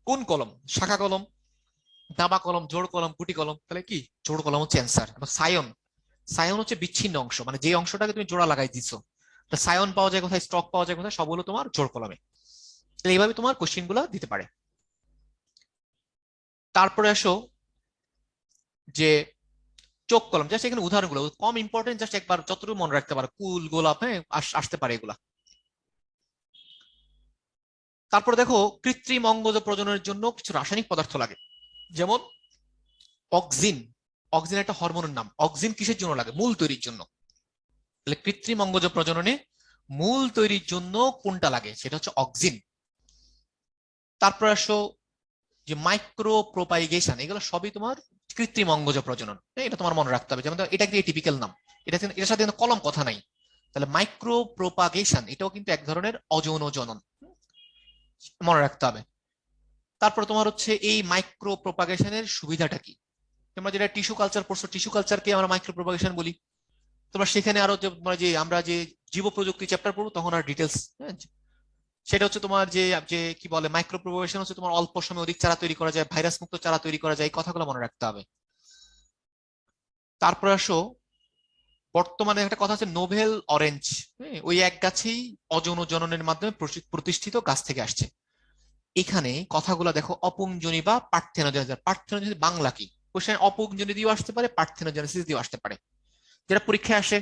S1: কোন কলম, শাখা কলম, দাবা কলম, জোড় কলম, গুটি কলম, তাহলে কি জোড় কলম হচ্ছে অ্যান্সার। এবং সায়ন, সায়ন হচ্ছে বিচ্ছিন্ন অংশ, মানে যে অংশটাকে তুমি জোড়া লাগাই দিছো। সায়ন পাওয়া যায় কোথায়, স্টক পাওয়া যায় কোথায়, সব হলো তোমার জোড় কলমে। এইভাবে তোমার কোশ্চেন গুলো দিতে পারে। তারপরে আসো যে চোখ কলম, জাস্ট এখানে উদাহরণগুলো কম ইম্পর্টেন্ট, জাস্ট একবার যতটুকু মনে রাখতে পারো, কুল, গোলাপ, হ্যাঁ আসতে পারে এগুলা। তারপরে দেখো কৃত্রিম অঙ্গজ প্রজননের জন্য কিছু রাসায়নিক পদার্থ লাগে, যেমন অক্সিন। অক্সিন একটা হরমোনের নাম। অক্সিন কিসের জন্য লাগে, মূল তৈরির জন্য। তাহলে কৃত্রিম অঙ্গজ প্রজননে মূল তৈরির জন্য কোনটা লাগে, সেটা হচ্ছে অক্সিন। তারপর আসো যে মাইক্রো প্রোপাইগেশন, এগুলো সবই তোমার কৃত্রিম অঙ্গজ প্রজনন, এটা তোমার মনে রাখতে হবে। যেমন এটা কিন্তু টিপিক্যাল নাম, এটার সাথে কলম কথা নাই। তাহলে মাইক্রো প্রোপাগেশন এটাও কিন্তু এক ধরনের অযৌন জনন, মনে রাখতে হবে। তারপর তোমার হচ্ছে এই মাইক্রো প্রোপাগেশনের সুবিধাটা কি, তোমরা যেটা টিস্যু কালচার পড়ছো, টিস্যু কালচারকে আমরা মাইক্রো প্রোপাগেশন বলি। তোমরা সেখানে আরো যে আমরা যে জীব প্রযুক্তি চ্যাপ্টার পড়বো তখন আর ডিটেলস, সেটা হচ্ছে তোমার যে যে কি বলে মাইক্রো প্রোপাগেশন হচ্ছে তোমার অল্প সময়ে অধিক চারা তৈরি করা যায়, ভাইরাস মুক্ত চারা তৈরি করা যায়, এই কথাগুলো মনে রাখতে হবে। তারপর আসো বর্তমানে একটা কথা আছে নোভেল অরেঞ্জ, ওই এক গাছেই অযৌন জননের মাধ্যমে প্রতিষ্ঠিত গাছ থেকে আসছে। এখানে কথাগুলো দেখো অপুংজনি বা পার্থেনোজেনেসিস। পার্থেনোজেনেসিস বাংলা কি, কোশ্চেন অপুংজনি দিয়েও আসতে পারে, পার্থেনোজেনেসিস দিয়েও আসতে পারে। যেটা পরীক্ষায় আসে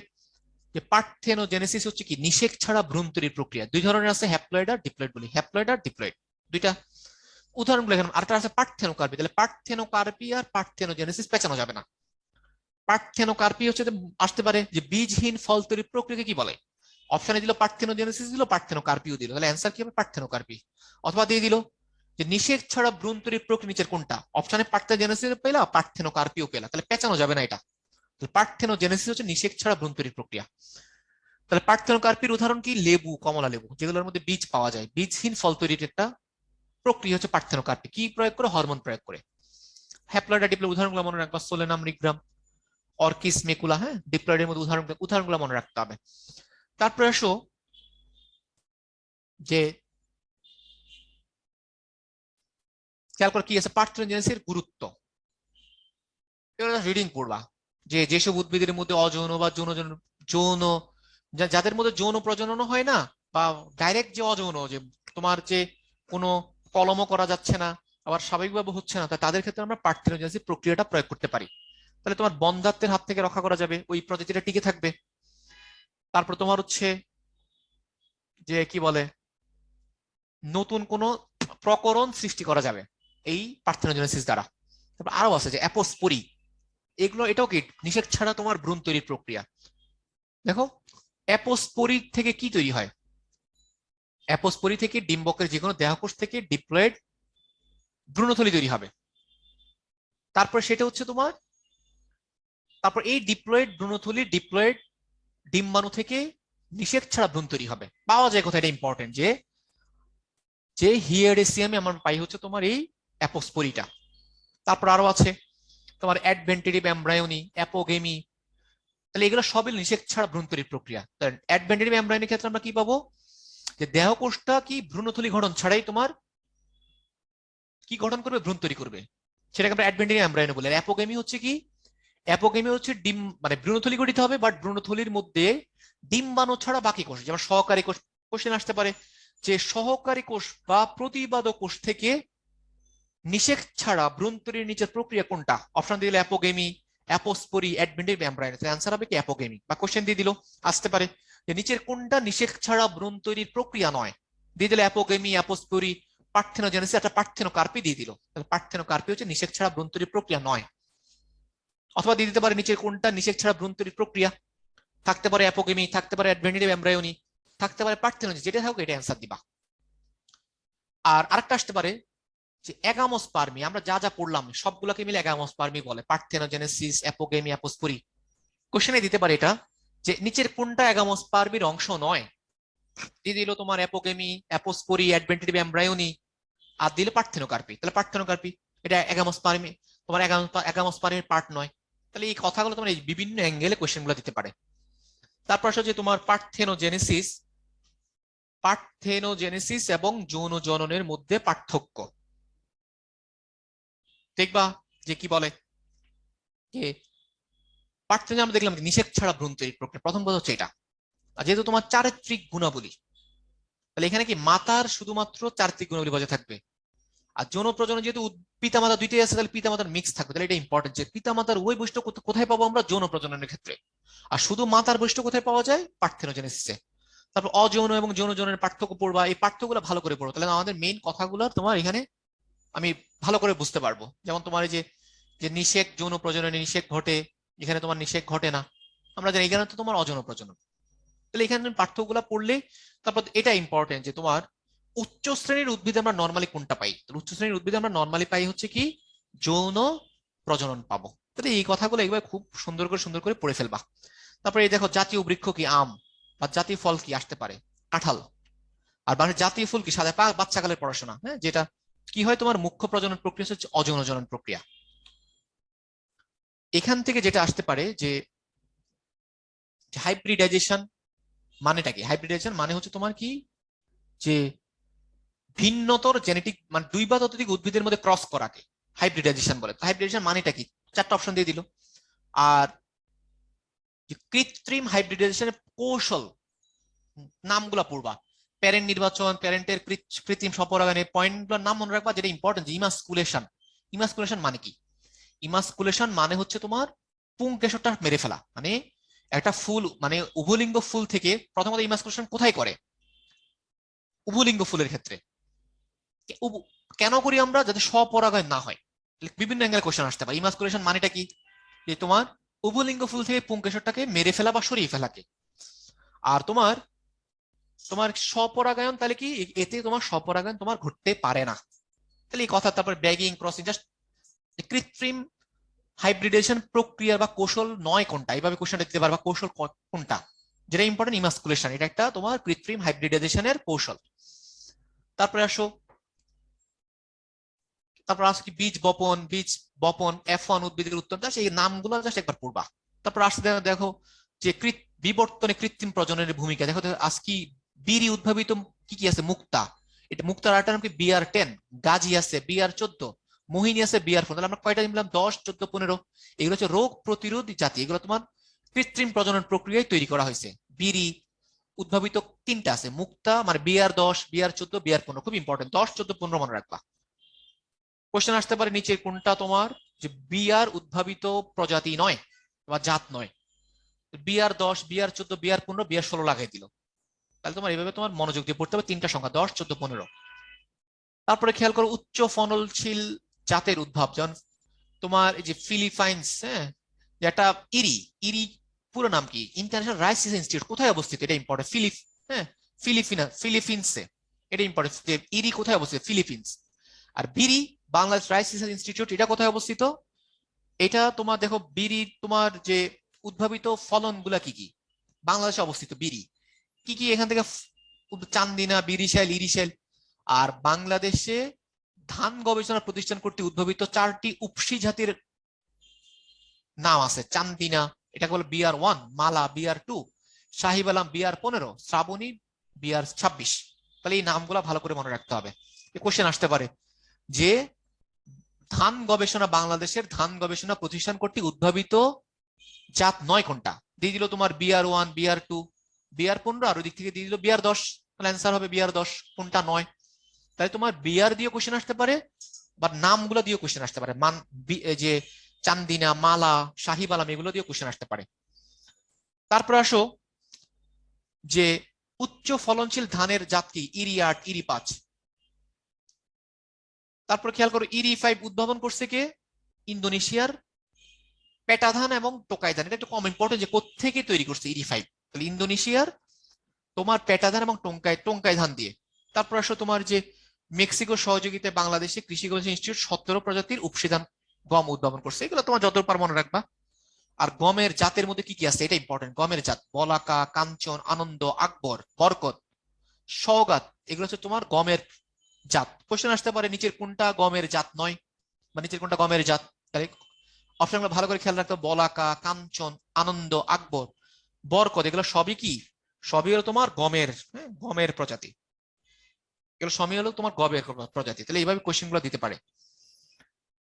S1: যে পার্থেনোজেনেসিস হচ্ছে কি নিষেক ছাড়া ভ্রূণ তৈরির প্রক্রিয়া। দুই ধরনের আছে, হ্যাপ্লয়েড আর ডিপ্লয়েড বলি, হ্যাপ্লয়েড আর ডিপ্লয়েড দুইটা। উদাহরণগুলো এখানে আরেকটা আছে পার্থেনোকার্পি, তাহলে পার্থেনোকার্পি আর পার্থেনোজেনেসিস পেঁচানো যাবে না। পার্থেনোকার্পি হচ্ছে আসতে পারে যে বীজহীন ফল তৈরির প্রক্রিয়াকে কি বলে, অপশনে দিল পার্থেনোজেনেসিস, দিল পার্থেনোকার্পিও দিল, তাহলে অ্যান্সার কি হবে পার্থেনোকার্পি। অথবা দিয়ে দিল যে নিষেক ছাড়া ভ্রূণ তৈরির প্রক্রিয়া নিচের কোনটা, অপশনে পার্থেনোজেনেসিস পেলা, পার্থেনোকার্পিও পেলা, তাহলে পেঁচানো যাবে না এটা। পার্থেনোজেনেসিস হচ্ছে নিষেক ছাড়া ভ্রূণ তৈরির প্রক্রিয়া। তাহলে পার্থেনোকার্পির উদাহরণ কি, লেবু, কমলা লেবু, যেগুলোর মধ্যে বীজ পাওয়া যায়। বীজহীন ফল তৈরির একটা প্রক্রিয়া হচ্ছে পার্থেনোকার্পি, কি প্রয়োগ করে, হরমোন প্রয়োগ করে। হ্যাপ্লয়েড আর ডিপ্লয়েড উদাহরণগুলো মনে রাখবা, সোলেনাম, রিগ্রাম, অর্কিস, মেকুলা, হ্যাঁ ডিপ্লয়েডের মধ্যে উদাহরণগুলো মনে রাখতে হবে। তারপরে আসো যে খেয়াল করে কি আছে পার্থেনোজেনেসিসের গুরুত্ব, রিডিং পড়বা যে যেসব উদ্ভিদের মধ্যে অযৌন বা যৌন যৌন যাদের মধ্যে যৌন প্রজনন হয় না, বা ডাইরেক্ট যে অযৌন, যে তোমার যে কোনো কলমও করা যাচ্ছে না, আবার স্বাভাবিকভাবে হচ্ছে না, তাদের ক্ষেত্রে আমরা পার্থেনোজেনেসিস প্রক্রিয়াটা প্রয়োগ করতে পারি। তাহলে তোমার বন্ধ্যাত্বের হাত থেকে রক্ষা করা যাবে, ওই প্রজাতিটা টিকে থাকবে। তারপর তোমার হচ্ছে যে কি বলে নতুন কোন প্রকরণ সৃষ্টি করা যাবে এই পার্থেনোজেনেসিস দ্বারা। তারপর আরো আছে যে অ্যাপোস্পোরি, এগুলো এটাও কি নিষেক ছাড়া তোমার ভ্রূণ তৈরির প্রক্রিয়া। দেখো অ্যাপোস্পোরি থেকে কি তৈরি হয়, অ্যাপোস্পোরি থেকে ডিম্বকের যে কোনো দেহকোষ থেকে ডিপ্লয়েড ভ্রূণথলি তৈরি হবে। তারপর সেটা হচ্ছে তোমার, তারপর এই ডিপ্লয়েড ভ্রূণথলি ডিপ্লয়েড ডিম্বাণু থেকে নিষেক ছাড়া ভ্রূণ তৈরি হবে। পাওয়া যায় কোথায়, এটা ইম্পর্টেন্ট, যে যে হিয়ারেসিয়ামে আমরা পাই হচ্ছে তোমার এই অ্যাপোস্পোরিটা। তারপর আরো আছে তোমার অ্যাডভেন্টেটিভ এমব্রায়োনি, অ্যাপোগেমি, তাহলে এগুলো সবই নিষেক ছাড়া ভ্রূণ তৈরির প্রক্রিয়া। অ্যাডভেন্টেটিভ এমব্রায়োনির ক্ষেত্রে আমরা কি পাবো, যে দেহকোষটা কি ভ্রূণথলি গঠন ছাড়াই তোমার কি গঠন করবে, ভ্রূণ তৈরি করবে, সেটাকে আমরা অ্যাডভেন্টেটিভ এমব্রায়োনি বলি। অ্যাপোগেমি হচ্ছে কি, অ্যাপোগেমি হচ্ছে ডিম মানে ভ্রূণথলি গঠিত হবে, বাট ভ্রূণথলির মধ্যে ডিম্বাণু ছাড়া বাকি কোষ, যেমন সহকারী কোষ। কোশ্চেন আসতে পারে যে সহকারী কোষ বা প্রতিবাদক কোষ থেকে নিষেক ছাড়া ভ্রূণ তৈরির নিচের প্রক্রিয়া কোনটা, অপশন দিয়ে দিল অ্যাপোগেমি, অ্যাপোস্পোরি, অ্যাডভেন্টেটিভ এমব্রায়োনি, অ্যান্সার হবে কি অ্যাপোগেমি। বা কোশ্চেন দিয়ে দিল আসতে পারে যে নিচের কোনটা নিষেক ছাড়া ভ্রূণ তৈরির প্রক্রিয়া নয়, দিয়ে দিল অ্যাপোগেমি, অ্যাপোস্পোরি, পার্থেনোজেনেসিস, একটা পার্থেনোকার্পি দিয়ে দিল। তাহলে পার্থেনোকার্পি হচ্ছে নিষেক ছাড়া ভ্রূণ তৈরির প্রক্রিয়া নয়। অথবা দিয়ে দিতে পারে নিচের কোনটা নিষেক ছাড়া ভ্রূণ তৈরির প্রক্রিয়া, থাকতে পারে অ্যাপোগেমি, থাকতে পারে অ্যাডভেন্টিভ এমব্রায়োনি, থাকতে পারে পার্থেনোজেনেসিস, যেটা থাকুক এটা অ্যান্সার দিবা। আর আরেকটা আসতে পারে যে এগামোস্পার্মি, আমরা যা যা পড়লাম সবগুলোকে মিলে এগামোস্পার্মি বলে, পার্থেনোজেনেসিস, অ্যাপোগেমি, অ্যাপোস্পোরি। কোশ্চেনে দিতে পারে এটা যে নিচের কোনটা এগামোস্পার্মির অংশ নয়, দিয়ে দিল তোমার অ্যাপোগেমি, অ্যাপোস্পোরি, অ্যাডভেন্টিভ এমব্রায়োনি, আর দিলে পার্থেনোকার্পি। তাহলে পার্থেনোকার্পি এটা এগামোস্পার্মি, তোমার এগামোস্পার্মির পার্ট নয়। তাহলে এই কথাগুলো তোমার এই বিভিন্ন অ্যাঙ্গেলে কোশ্চেন গুলো দিতে পারে। তারপর আসলে যে তোমার পার্থেনোজেনেসিস, পার্থেনোজেনেসিস এবং যৌন জননের মধ্যে পার্থক্য দেখবা যে কি বলে যে পার্থেনো আমরা দেখলাম নিষেক ছাড়া ভ্রূণ তৈরির প্রক্রিয়া, প্রথম কথা হচ্ছে এটা। আর যেহেতু তোমার চারিত্রিক গুণাবলী, তাহলে এখানে কি মাতার শুধুমাত্র চারিত্রিক গুণাবলী বজায় থাকবে, আর যৌন প্রজনন যেহেতু পিতামাতা দুইটাই আছে, তাহলে পিতামাতার মিক্স থাকবে। তাহলে এটা ইম্পর্টেন্ট যে পিতামাতার ওই বৈশিষ্ট্য কোথায় পাবো আমরা, যৌন প্রজননের ক্ষেত্রে। আর শুধু মাতার বৈশিষ্ট্য কোথায় পাওয়া যায়, পার্থেনোজেনেসিসে। তারপর অযৌন এবং যৌন জননের পার্থক্য পড়বা, এই পার্থক্যগুলো ভালো করে পড়ো, তাহলে আমাদের মেইন কথাগুলো তোমার এখানে আমি ভালো করে বুঝতে পারবো। যেমন তোমার এই যে যে নিষেক যৌন প্রজননে নিষেক ঘটে, এখানে তোমার নিষেক ঘটে না, আমরা জানি এখানে তো তোমার অযৌন প্রজনন। তাহলে এখানে তুমি পার্থক্যগুলো পড়লে তারপর এটা ইম্পর্টেন্ট যে তোমার উচ্চ শ্রেণীর উদ্ভিদে আমরা নর্মালি কোনটা পাই, উচ্চ শ্রেণীর উদ্ভিদে আমরা নর্মালি পাই হচ্ছে কি যৌন প্রজনন পাবো। তাহলে এই কথাগুলো একবার খুব সুন্দর করে পড়ে ফেলবা। তারপরে এই দেখো জাতীয় বৃক্ষ কি আম, বা জাতীয় ফল কি আসতে পারে কাঁঠাল, আর জাতীয় ফুল কি সাদা বাচ্চাকালের পড়াশোনা, হ্যাঁ, যেটা কি হয় তোমার মুখ্য প্রজনন প্রক্রিয়া হচ্ছে অযৌন জনন প্রক্রিয়া। এখান থেকে যেটা আসতে পারে যে হাইব্রিডাইজেশন মানেটা কি, হাইব্রিডাইজেশন মানে হচ্ছে তোমার কি যে ভিন্নতর জেনেটিক মানে দুই বা ততোধিক উদ্ভিদের মধ্যে ক্রস করাকে হাইব্রিডাইজেশন বলে। হাইব্রিডাইজেশন মানেটা কি, চারটা অপশন দিয়ে দিল। আর কৃত্রিম হাইব্রিডাইজেশনের কৌশল নামগুলা পড়বা, প্যারেন্ট নির্বাচন, প্যারেন্টের কৃত্রিম স্বপরাগায়ন, পয়েন্টগুলোর নাম মনে রাখবা। যেটা ইম্পর্টেন্ট, ইমাসকুলেশন, ইমাসকুলেশন মানে কি, ইমাসকুলেশন মানে হচ্ছে তোমার পুংকেশরটা মেরে ফেলা। মানে একটা ফুল মানে উভলিঙ্গ ফুল থেকে প্রথমত ইমাসকুলেশন কোথায় করে, উভলিঙ্গ ফুলের ক্ষেত্রে। কেন করি আমরা, যাতে স্বপরাগায়ন না হয়। বিভিন্ন অ্যাঙ্গেল কোশ্চেন আসতে পারে। ইমাসকুলেশন মানেটা কি, যে তোমার উভলিঙ্গ ফুল থেকে পুংকেশরটাকে মেরে ফেলা বা সরিয়ে ফেলাকে। আর তোমার তোমার স্বপরাগায়ন, তাহলে কি এতে তোমার স্বপরাগায়ন তোমার ঘটতে পারে না। তাহলে এই কথা। তারপর ব্যাগিং, ক্রসিং, জাস্ট কৃত্রিম হাইব্রিডেশন প্রক্রিয়া বা কৌশল নয় কোনটা, এইভাবে কোশ্চেন দিতে পারবা কৌশল কোনটা, যেটা ইম্পর্টেন্ট ইমাসকুলেশন, এটা একটা তোমার কৃত্রিম হাইব্রিডাইজেশনের কৌশল। তারপরে আসো, তারপর আসো কি বীজ বপন, বীজ বপন F1 উদ্ভিদের উৎপত্তি, এই নামগুলো জাস্ট একবার পড়বা। তারপর আসতে দেখো যে বিবর্তনে কৃত্রিম প্রজননের ভূমিকা। দেখো আজ কি বিরি উদ্ভাবিত কি কি আছে, মুক্তা, এটা মুক্তার আরেকটা নাম কি BR10, গাজী আছে BR14, মোহিনী আছে BR4। তাহলে আমরা কয়টা নিলাম, 10, 14, 15। এগুলো হচ্ছে রোগ প্রতিরোধী জাতি, এগুলো তোমার কৃত্রিম প্রজনন প্রক্রিয়ায় তৈরি করা হয়েছে। বিরি উদ্ভাবিত তিনটা আছে, মুক্তা মানে BR10, BR14, BR15, খুব ইম্পর্টেন্ট, 10, 14, 15 মনে রাখবা। কোশ্চেন আসতে পারে নিচে কোনটা তোমার যে বিআর উদ্ভাবিত প্রজাতি নয় বা জাত নয়, BR10, BR14, BR15, BR16 লাগাই দিল। তাহলে তোমার এইভাবে তোমার মনোযোগ দিয়ে পড়তে হবে তিনটা সংখ্যা, 10, 14, 15। তারপরে খেয়াল করো উচ্চ ফলনশীল জাতের উদ্ভব, যেমন তোমার এই যে ফিলিপাইন্স, হ্যাঁ, যেটা ইরি, ইরি পুরো নাম কি, ইন্টারন্যাশনাল রাইস ইনস্টিটিউট, কোথায় অবস্থিত এটা ইম্পর্টেন্ট, হ্যাঁ ফিলিপিন্সে, এটা ইম্পর্টেন্ট। ইরি কোথায় অবস্থিত, ফিলিপিন্স। আর বিরি, বাংলাদেশ রাইস রিসার্চ ইনস্টিটিউট, এটা কোথায় অবস্থিত, এটা তোমার দেখো বিড়ি তোমার যে উদ্ভাবিত ফলন গুলা কি কি, বাংলাদেশে অবস্থিত বিড়ি কি কি, এখান থেকে চান্দিনা, বিরিশাইল, ইরিশাইল। আর বাংলাদেশে ধান গবেষণা প্রতিষ্ঠান কর্তৃক উদ্ভাবিত 4টি উপসি জাতির নাম আছে, চান্দিনা এটা বলে BR1, মালা BR2, Shahib Alam BR15, Shrabani BR26। তাহলে এই নামগুলা ভালো করে মনে রাখতে হবে। কোশ্চেন আসতে পারে যে ধান গবেষণা, বাংলাদেশের ধান গবেষণা প্রতিষ্ঠান কর্তৃক উদ্ভাবিত জাত নয় কোনটা, দিয়ে দিল তোমার BR1, BR2, BR15, আর ওই দিক থেকে দিয়ে দিল BR10। তাহলে অ্যান্সার হবে BR10, কোনটা নয়। তাই তোমার BR দিয়ে কোশ্চেন আসতে পারে বা নামগুলো দিয়ে কোশ্চেন আসতে পারে, যে চান্দিনা, মালা, শাহিব আলম, এগুলো দিয়ে কোশ্চেন আসতে পারে। তারপর আসো যে উচ্চ ফলনশীল ধানের জাত কি? ইরি 8, ইরি 5। তারপর খেয়াল করো ইরি 5 উদ্ভাবন করছে কে? ইন্দোনেশিয়ার পেটা ধান এবং টোকাই ধান। এটা একটু কম ইম্পর্টেন্ট যে কোত্থেকে তৈরি করছে ইরি 5। তাহলে ইন্দোনেশিয়ার তোমার পেটা ধান এবং টোঙ্কাই ধান দিয়ে। তারপর আসো তোমার যে মেক্সিকোর সহযোগিতায় বাংলাদেশে কৃষি গবেষণা ইনস্টিটিউট 17 প্রজাতির উপসি ধান গম উদ্ভাবন করছে। এগুলো তোমার যতবার মনে রাখবা। আর গমের জাতের মধ্যে কি কি আছে এটা ইম্পর্টেন্ট। গমের জাত বলাকা, কাঞ্চন, আনন্দ, আকবর, বরকত, সওগাত, এগুলো হচ্ছে তোমার গমের জাত। কোশ্চেন আসতে পারে নিচের কোনটা গমের জাত নয়, বা নিচের কোনটা গমের জাত। তাহলে অপশনগুলো ভালো করে খেয়াল রাখতে হবে। বলাকা, কাঞ্চন, আনন্দ, আকবর, বরকত, এগুলো সবই কি? সবই হলো তোমার গমের, গমের প্রজাতি। এগুলো সবই হলো তোমার গমের প্রজাতি। তাহলে এইভাবে কোশ্চেন গুলো দিতে পারে।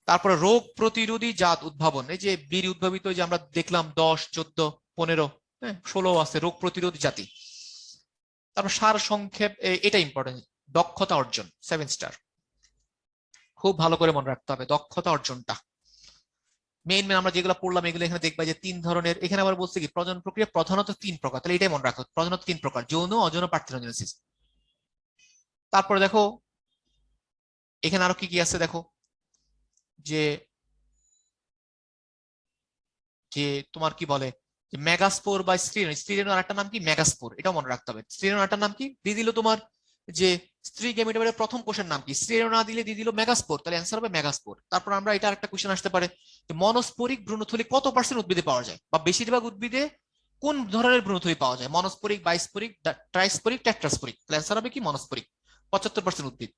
S1: তারপরে রোগ প্রতিরোধী জাত উদ্ভাবন, এই যে বিড়ি উদ্ভাবিত যে আমরা দেখলাম 10, 14, 15, 16 আছে রোগ প্রতিরোধী জাতি। তারপর সার সংক্ষেপ, এটা ইম্পর্টেন্ট। দক্ষতা অর্জন 7 স্টার, খুব ভালো করে মনে রাখতে হবে দক্ষতা অর্জনটা। মেইন আমরা যেগুলো পড়লাম এগুলো এখানে দেখবা যে 3 ধরনের। এখানে আবার বলছে কি প্রজনন প্রক্রিয়া প্রধানত 3 প্রকার। তাহলে এটাই মনে রাখো, প্রজনন 3 প্রকার: যৌন, অযৌন, পার্থেনোজেনেসিস। তারপরে দেখো এখানে আরো কি কি আছে দেখো, যে যে তোমার কি বলে যে মেগাস্পোর বা স্ত্রীরেণু আর একটা নাম কি? মেগাস্পোর। এটাও মনে রাখতে হবে। স্ত্রীরেণু আরেকটা নাম কি দিয়ে দিল তোমার, যে স্ত্রী গেমেটের প্রথম কোষের নাম কি? স্ত্রীরেণু না দিলে দিয়ে দিল মেগাস্পোর, তাহলে অ্যান্সার হবে মেগাস্পোর। তারপর আমরা এটা আরেকটা কোশ্চেন আসতে পারে যে মনস্পরিক ভ্রূণথলি কত পার্সেন্ট উদ্ভিদে পাওয়া যায়, বা বেশিরভাগ উদ্ভিদে কোন ধরনের ভ্রূণথলি পাওয়া যায়? মনস্পরিক, বাইস্পরিক, ট্রাইস্পরিক, টেট্রাস্পরিক। তাহলে অ্যান্সার হবে কি? মনস্পরিক। 75% উদ্ভিদ।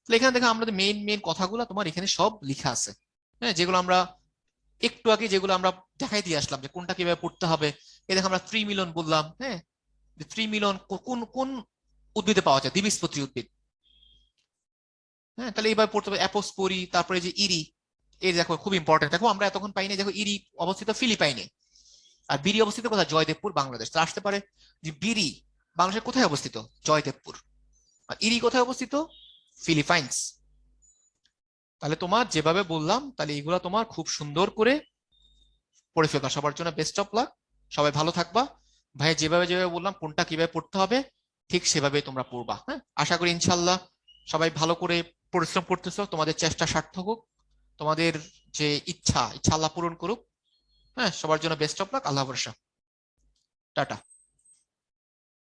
S1: তাহলে এখানে দেখো আমাদের মেইন কথাগুলো তোমার এখানে সব লেখা আছে। যেগুলো আমরা একটু আগে যেগুলো আমরা দেখাই দিয়ে আসলাম যে কোনটা কিভাবে পড়তে হবে। এই দেখো আমরা 3 মিলন বললাম, 3 মিলন কোন কোন উদ্ভিদে পাওয়া যায়? দ্বিবীজপত্রী উদ্ভিদ। তাহলে এইভাবে পড়তে হবে। অ্যাপোস্পোরি, তারপরে যে ইরি, এই দেখো খুব ইম্পর্টেন্ট। দেখো আমরা এতক্ষণ পাইনি, দেখো ইরি অবস্থিত ফিলিপাইনে, আর বিরি অবস্থিত কোথায়? জয়দেবপুর, বাংলাদেশ। তো আসতে পারে যে বিরি বাংলাদেশের কোথায় অবস্থিত? জয়দেবপুর। আর ইরি কোথায় অবস্থিত? ফিলিপাইন্স। তাহলে তোমার যেভাবে বললাম তাহলে এগুলো তোমার খুব সুন্দর করে পড়ে ফেলবা। সবার জন্য বেস্ট অফ লাক, সবাই ভালো থাকবা। ভাই যেভাবে যেভাবে বললাম কোনটা কিভাবে পড়তে হবে ঠিক সেভাবে তোমরা পড়বা। আশা করি ইনশাল্লাহ সবাই ভালো করে পরিশ্রম করতেছো, তোমাদের চেষ্টা সার্থক হোক, তোমাদের যে ইচ্ছা আল্লাহ পূরণ করুক। সবার জন্য বেস্ট অফ লাক। আল্লাহ ভরসা। টাটা।